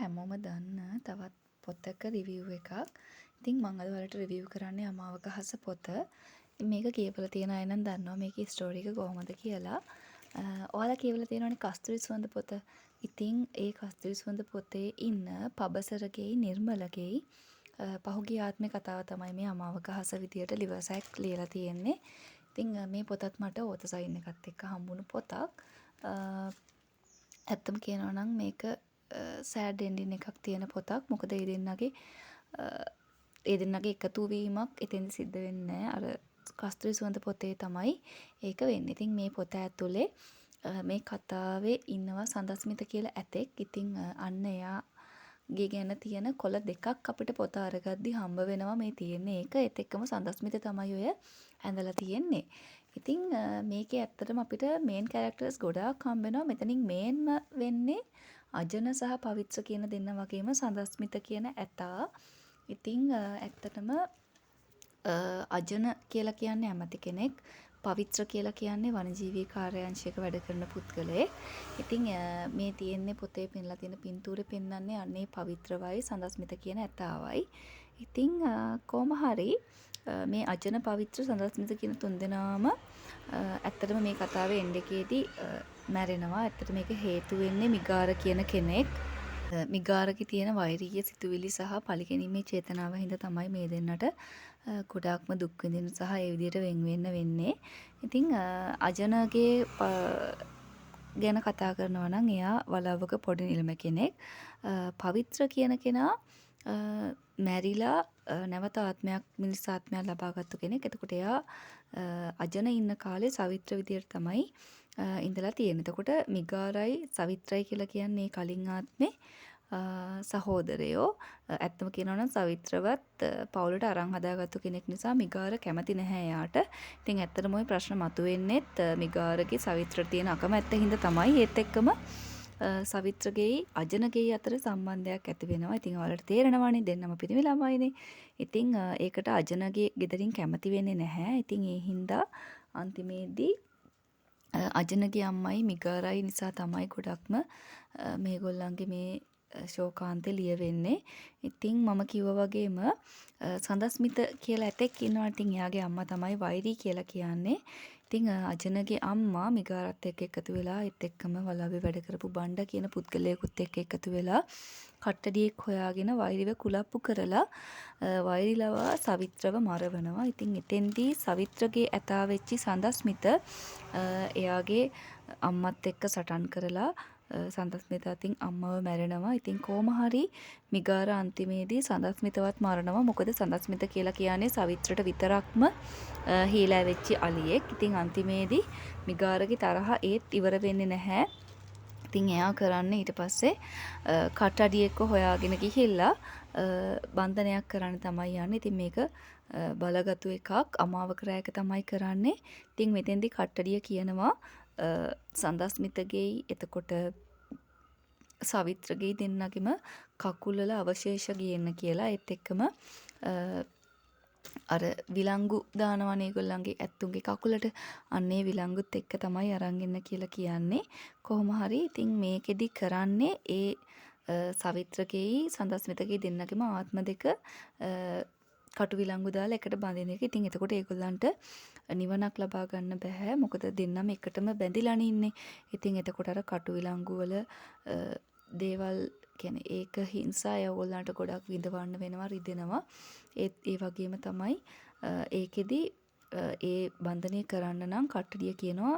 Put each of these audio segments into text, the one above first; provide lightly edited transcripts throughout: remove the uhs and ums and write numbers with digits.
හැමෝම දන්න තවත් පොතක රිවිව් එකක්. ඉතින් මම අද ඔයාලට රිවිව් කරන්නේ අමාවක හස පොත. මේක කියවලා තියෙන අය නම් දන්නවා මේකේ ස්ටෝරි එක කොහොමද කියලා. ඔයාලා කියවලා තියෙනවනේ කස්තුරි සුවඳ පොත. ඉතින් ඒ කස්තුරි සුවඳ පොතේ ඉන්න පබසරගෙයි නිර්මලගෙයි පහුගිය ආත්මේ කතාව තමයි මේ අමාවක හස විදියට ලිවර්සැක් ලියලා තියෙන්නේ. ඉතින් මේ පොතත් මට ඕතසයින් එකත් එක්ක හම්බුණු පොතක්. ඇත්තම කියනවා නම් මේක සෑඩ් එන්ඩින් එකක් තියෙන පොතක්. මොකද ඒ දෙන්නගේ එකතු වීමක් එතෙන්ද සිද්ධ වෙන්නේ නැහැ. අර කස්තුරි සුවඳ පොතේ තමයි ඒක වෙන්නේ. ඉතින් මේ පොත ඇතුලේ මේ කතාවේ ඉන්නවා සඳස්මිත කියලා ඇතෙක්. ඉතින් අන්න එයාගේ ගැන තියෙන කොළ දෙකක් අපිට පොත අරගද්දි හම්බ වෙනවා මේ තියෙන්නේ ඒක. ඒත් එක්කම සඳස්මිත තමයි ඔය ඇඳලා තියෙන්නේ. ඉතින් මේකේ ඇත්තටම අපිට මේන් කැරක්ටර්ස් ගොඩාක් හම්බ වෙනවා. මෙතනින් මේන්ම වෙන්නේ අජන සහ පවිත්‍ර කියන දෙන්න වගේම සඳස්මිත කියන ඇතා. ඉතින් ඇත්තටම අජන කියලා කියන්නේ ඇමති කෙනෙක්. පවිත්‍ර කියලා කියන්නේ වනජීවී කාර්යාංශයක වැඩ කරන පුද්ගලයෙක්. ඉතින් මේ තියෙන්නේ පොතේ පෙන්ලා තියෙන පින්තූරේ පෙන්වන්නේ අන්නේ පවිත්‍රවයි සඳස්මිත කියන ඇතාවයි. ඉතින් කොහොම හරි මේ අජන පවිත්‍ර සඳස්මිත කියන තුන්දෙනාම ඇත්තටම මේ කතාවේ එන්ඩ් එකේදී මැරෙනවා. ඇත්තට මේක හේතු වෙන්නේ මිගාර කියන කෙනෙක්. මිගාරගේ තියෙන වෛරීය සිතුවිලි සහ පළිගැනීමේ චේතනාව හින්දා තමයි මේ දෙන්නට ගොඩාක්ම දුක් විඳින්න සහ ඒ විදිහට වෙන් වෙන්න වෙන්නේ. ඉතින් අජනගේ ගැන කතා කරනවා නම් එයා වලව්වක පොඩි නිල්ම කෙනෙක්. පවිත්‍ර කියන කෙනා මැරිලා නැවත ආත්මයක් මිනිස් ආත්මයක් ලබාගත්තු කෙනෙක්. එතකොට එයා අජන ඉන්න කාලේ සවිත්‍ර විදියට තමයි ඉඳලා තියෙන්නේ. එතකොට මිගාරයි සවිත්‍රයි කියලා කියන්නේ කලින් ආත්මේ සහෝදරයෝ. ඇත්තම කියනවා නම් සවිත්‍රවත් පවුලට අරන් හදාගත්තු කෙනෙක් නිසා මිගාර කැමති නැහැ එයාට. ඉතින් ඇත්තටම ওই ප්‍රශ්න මතුවෙන්නේත් මිගාරගේ සවිත්‍රට තියෙන අකමැත්ත හින්දා තමයි. ඒත් එක්කම සවිත්‍රගෙයි අජනගෙයි අතර සම්බන්ධයක් ඇති වෙනවා. ඉතින් ඔයාලට තේරෙනවානේ දෙන්නම පිරිමි ළමයිනේ. ඉතින් ඒකට අජනගේ ගෙදරින් කැමති වෙන්නේ නැහැ. ඉතින් ඒ හින්දා අන්තිමේදී අජනගේ අම්මයි මිගාරයි නිසා තමයි ගොඩක්ම මේගොල්ලන්ගේ මේ ශෝකාන්තේ ලියවෙන්නේ. ඉතින් මම කිව්වා වගේම සඳස්මිත කියලා ඇතෙක් ඉන්නවා. ඉතින් එයාගේ අම්මා තමයි වෛරී කියලා කියන්නේ. ඉතින් අජනගේ අම්මා මිගාරත් එක්ක එකතු වෙලා ඒත් එක්කම වලව්වේ වැඩ කරපු බණ්ඩ කියන පුද්ගලයෙකුත් එක්ක එකතු වෙලා කට්ටඩියෙක් හොයාගෙන වෛරීව කුලප්පු කරලා වෛරිලවා සවිත්‍රව මරවනවා. ඉතින් එතෙන්දී සවිත්‍රගේ ඇතා වෙච්චි සඳස්මිත එයාගේ අම්මත් එක්ක සටන් කරලා සඳස්මිත අතින් අම්මව මැරෙනවා. ඉතින් කොහොම හරි මිගාර අන්තිමේදී සඳස්මිතවත් මරනවා. මොකද සඳස්මිත කියලා කියන්නේ සවිත්‍රට විතරක්ම හීලා වෙච්චි අලියෙක්. ඉතින් අන්තිමේදී මිගාරගේ තරහ ඒත් ඉවර වෙන්නේ නැහැ. ඉතින් එයා කරන්නේ ඊට පස්සේ කට්ටඩියෙක්ව හොයාගෙන ගිහිල්ලා බන්ධනයක් කරන්න තමයි යන්නේ. ඉතින් මේක බලගතු එකක් අමාවක රැයක තමයි කරන්නේ. ඉතින් මෙතෙන්දී කට්ටඩිය කියනවා සඳස්මිතගෙයි එතකොට සවිත්‍රගෙයි දෙන්නගෙම කකුල් වල අවශේෂ ගියන්න කියලා. ඒත් එක්කම අර විලංගු දානවනේ ඒගොල්ලන්ගේ ඇත්තුන්ගේ කකුලට අන්නේ විලංගුත් එක්ක තමයි අරන් එන්න කියලා කියන්නේ. කොහොම හරි ඉතින් මේකෙදි කරන්නේ ඒ සවිත්‍රගෙයි සඳස්මිතගෙයි දෙන්නගෙම ආත්ම දෙක කටු විලංගු දාලා එකට බඳින එක. ඉතින් එතකොට ඒගොල්ලන්ට නිවනක් ලබා ගන්න බෑ. මොකද දෙන්නම එකටම බැඳිලානේ ඉන්නේ. ඉතින් එතකොට අර කටු විලංගු වල දේවල් කියන්නේ ඒක හිංසා ඒගොල්ලන්ට ගොඩක් විඳවන්න වෙනවා රිදෙනවා. ඒ වගේම තමයි ඒකෙදි ඒ බන්ධනය කරන්න නම් කට්ටඩිය කියනවා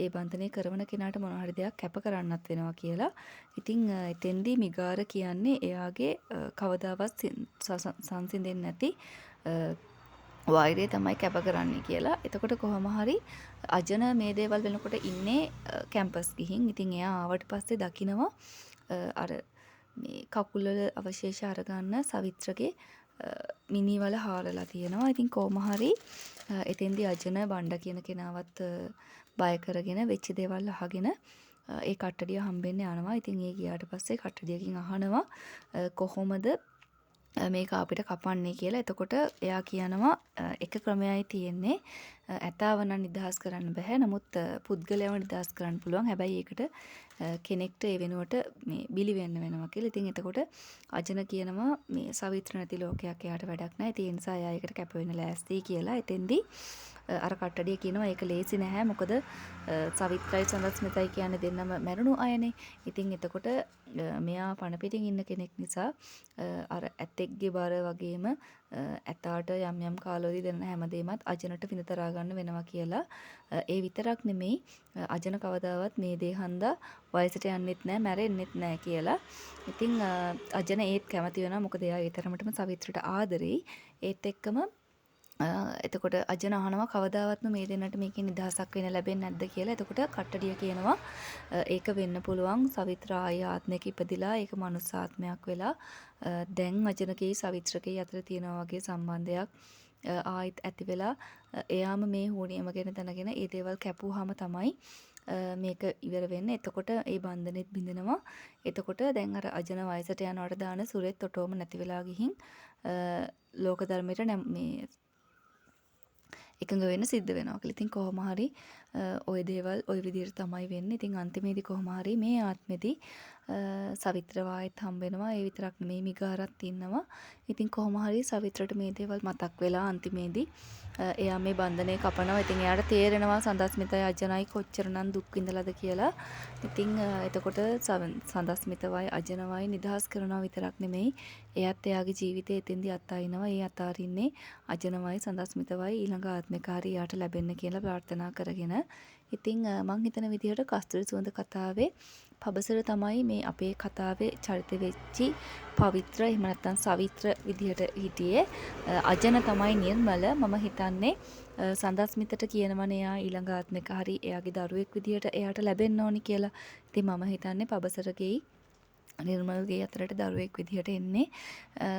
ඒ බන්ධනය කරන කෙනාට මොන හරි දෙයක් කැප කරන්නත් වෙනවා කියලා. ඉතින් එතෙන්දී මිගාර කියන්නේ එයාගේ කවදාවත් සංසිඳෙන්නේ නැති වෛරය තමයි කැප කරන්නේ කියලා. එතකොට කොහොම හරි අජන මේ දේවල් වෙනකොට ඉන්නේ කැම්පස් ගිහින්. ඉතින් එයා ආවට පස්සේ දකිනවා අර මේ කකුල් වල අවශේෂ අරගන්න සවිත්‍රගේ මිනිවල හාරලා තියෙනවා. ඉතින් කොහොම හරි එතෙන්දී අජන බණ්ඩ කියන කෙනාවත් බය කරගෙන වෙච්ච දේවල් අහගෙන ඒ කට්ටඩිය හම්බෙන්න යනවා. ඉතින් ඒ ගියාට පස්සේ කට්ටඩියකින් අහනවා කොහොමද මේක අපිට කපන්නේ කියලා. එතකොට එයා කියනවා එක ක්‍රමයයි තියෙන්නේ ඇතාව නම් නිදහස් කරන්න බෑ. නමුත් පුද්ගලයව නිදහස් කරන්න පුළුවන්. හැබැයි ඒකට කෙනෙක්ට ඒ වෙනුවට මේ බිලි වෙන්න වෙනවා කියලා. ඉතින් එතකොට අජන කියනවා මේ සවිත්‍ර නැති ලෝකයක් එයාට වැඩක් නැහැ. ඒ නිසා එයා ඒකට කැප වෙන්න ලෑස්ති කියලා. එතෙන්දී අර කට්ටඩිය කියනවා ඒක ලේසි නැහැ. මොකද සවිත්‍රයි සඳස්මිතයි කියන්නේ දෙන්නම මැරුණු අයනේ. ඉතින් එතකොට මෙයා පණ පිටින් ඉන්න කෙනෙක් නිසා අර ඇතෙක්ගේ බර වගේම ඇතාට යම් යම් කාලවලදී දෙන හැමදේමත් අජනට විඳතරා ගන්න වෙනවා කියලා. ඒ විතරක් නෙමෙයි අජන කවදාවත් මේ දේ හන්දා වයසට යන්නෙත් නැහැ මැරෙන්නෙත් නැහැ කියලා. ඉතින් අජන ඒත් කැමති වෙනවා. මොකද එයා ඒ තරමටම සවිත්‍රට ආදරෙයි. ඒත් එක්කම එතකොට අජන අහනවා කවදාවත්ම මේ දෙන්නට මේකෙන් නිදහසක් වෙන්න ලැබෙන්නේ නැද්ද කියලා. එතකොට කට්ටඩිය කියනවා ඒක වෙන්න පුළුවන්. සවිත්‍ර ආය ආත්මයක ඉපදිලා ඒක මනුස්ස ආත්මයක් වෙලා දැන් අජනකේ සවිත්‍රකේ අතර තියෙනවා වගේ සම්බන්ධයක් ආයිත් ඇති වෙලා එයාම මේ හුනියම ගැන දැනගෙන ඒ දේවල් කැපුවාම තමයි මේක ඉවර වෙන්නේ. එතකොට ඒ බන්ධනෙත් බිඳිනවා. එතකොට දැන් අර අජන වයසට යනවට දාන සුරෙත් ඔටෝම නැති වෙලා ගිහින් ලෝක ධර්මයට මේ එකඟ වෙන්න සිද්ධ වෙනවා කියලා. ඉතින් කොහොම හරි ওই දේවල් ওই විදිහට තමයි වෙන්නේ. ඉතින් අන්තිමේදී කොහොම හරි මේ ආත්මෙදී සවිත්‍ර වායත් හම්බ වෙනවා. ඒ විතරක් නෙමෙයි මිගාරත් ඉන්නවා. ඉතින් කොහොම හරි සවිත්‍රට මේ දේවල් මතක් වෙලා අන්තිමේදී එයා මේ බන්ධනය කපනවා. ඉතින් එයාට තේරෙනවා සඳස්මිතයි අජනයි කොච්චරනම් දුක් විඳලාද කියලා. ඉතින් එතකොට සඳස්මිතවයි අජනවයි නිදහස් කරනවා විතරක් නෙමෙයි එයත් එයාගේ ජීවිතේ එතෙන්දී අත්අයිනවා. ඒ අතාරින්නේ අජනවයි සඳස්මිතවයි ඊළඟ ආත්මික හරි යාට ලැබෙන්න කියලා ප්‍රාර්ථනා කරගෙන. ඉතින් මං හිතන විදිහට කස්තුරි සුවඳ කතාවේ පබසර තමයි මේ අපේ කතාවේ චරිත වෙච්චි පවිත්‍ර එහෙම නැත්නම් සවිත්‍ර විදිහට හිටියේ. අජන තමයි නිර්මල. මම හිතන්නේ සඳස්මිතට කියනවනේ එයා ඊළඟ ආත්මික හරි එයාගේ දරුවෙක් විදිහට එයාට ලැබෙන්න ඕනි කියලා. ඉතින් මම හිතන්නේ පබසරගේ නිර්මල්ගේ අතරට දරුවෙක් විදිහට එන්නේ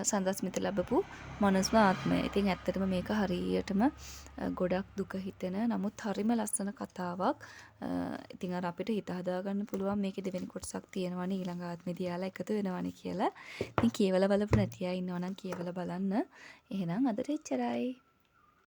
සඳස්මිත ලැබපු මනුස්ම ආත්මය. ඉතින් ඇත්තටම මේක හරියටම ගොඩක් දුක හිතෙන නමුත් හරිම ලස්සන කතාවක්. ඉතින් අර අපිට හිත හදාගන්න පුළුවන් මේකේ දෙවෙනි කොටසක් තියෙනවනේ ඊළඟ ආත්මෙදී යාලා එකතු වෙනවනේ කියලා. ඉතින් කියවලා බලපු නැති අය ඉන්නවනම් කියවලා බලන්න. එහෙනම් අදට එච්චරයි.